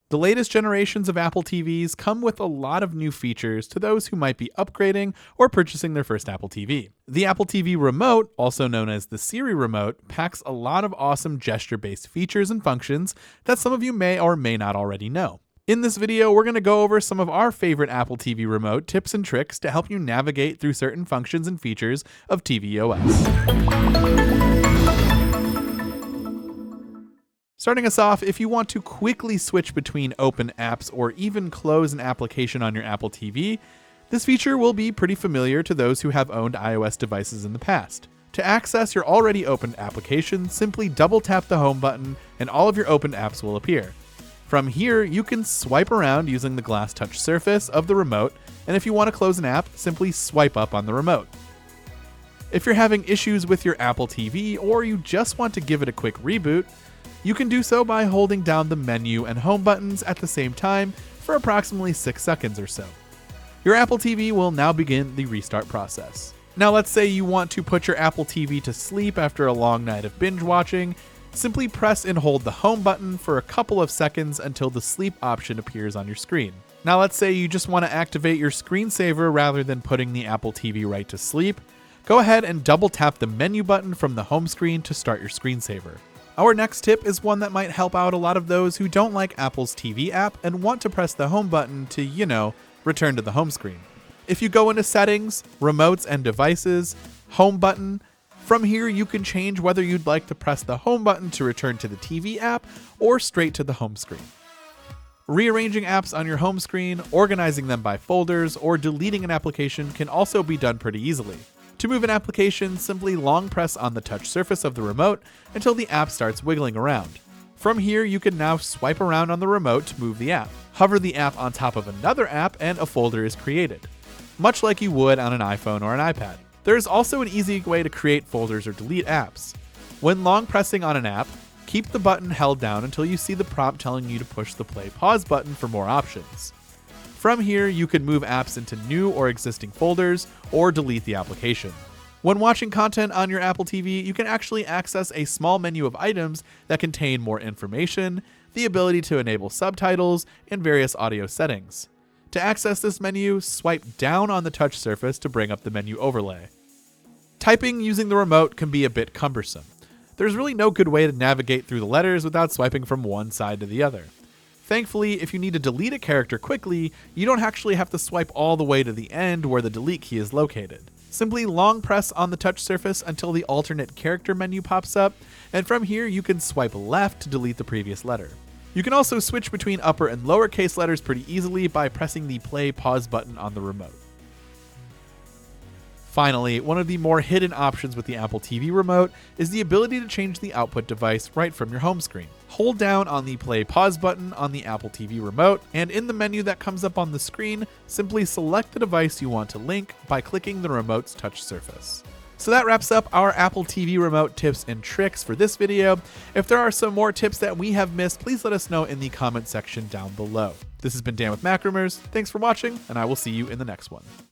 The latest generations of Apple TVs come with a lot of new features to those who might be upgrading or purchasing their first Apple TV. The Apple TV Remote, also known as the Siri Remote, packs a lot of awesome gesture-based features and functions that some of you may or may not already know. In this video, we're going to go over some of our favorite Apple TV Remote tips and tricks to help you navigate through certain functions and features of tvOS. Starting us off, if you want to quickly switch between open apps or even close an application on your Apple TV, this feature will be pretty familiar to those who have owned iOS devices in the past. To access your already opened application, simply double tap the home button and all of your opened apps will appear. From here, you can swipe around using the glass touch surface of the remote, and if you want to close an app, simply swipe up on the remote. If you're having issues with your Apple TV or you just want to give it a quick reboot, you can do so by holding down the menu and home buttons at the same time for approximately 6 seconds or so. Your Apple TV will now begin the restart process. Now let's say you want to put your Apple TV to sleep after a long night of binge watching. Simply press and hold the home button for a couple of seconds until the sleep option appears on your screen. Now let's say you just want to activate your screensaver rather than putting the Apple TV right to sleep. Go ahead and double tap the menu button from the home screen to start your screensaver. Our next tip is one that might help out a lot of those who don't like Apple's TV app and want to press the home button to, return to the home screen. If you go into Settings, Remotes and Devices, Home button, from here you can change whether you'd like to press the home button to return to the TV app or straight to the home screen. Rearranging apps on your home screen, organizing them by folders, or deleting an application can also be done pretty easily. To move an application, simply long press on the touch surface of the remote until the app starts wiggling around. From here, you can now swipe around on the remote to move the app. Hover the app on top of another app and a folder is created, much like you would on an iPhone or an iPad. There is also an easy way to create folders or delete apps. When long pressing on an app, keep the button held down until you see the prompt telling you to push the play/pause button for more options. From here, you can move apps into new or existing folders or delete the application. When watching content on your Apple TV, you can actually access a small menu of items that contain more information, the ability to enable subtitles, and various audio settings. To access this menu, swipe down on the touch surface to bring up the menu overlay. Typing using the remote can be a bit cumbersome. There's really no good way to navigate through the letters without swiping from one side to the other. Thankfully, if you need to delete a character quickly, you don't actually have to swipe all the way to the end where the delete key is located. Simply long press on the touch surface until the alternate character menu pops up, and from here you can swipe left to delete the previous letter. You can also switch between upper and lowercase letters pretty easily by pressing the play/pause button on the remote. Finally, one of the more hidden options with the Apple TV Remote is the ability to change the output device right from your home screen. Hold down on the play/pause button on the Apple TV Remote, and in the menu that comes up on the screen, simply select the device you want to link by clicking the remote's touch surface. So that wraps up our Apple TV Remote tips and tricks for this video. If there are some more tips that we have missed, please let us know in the comment section down below. This has been Dan with Macrumors. Thanks for watching, and I will see you in the next one.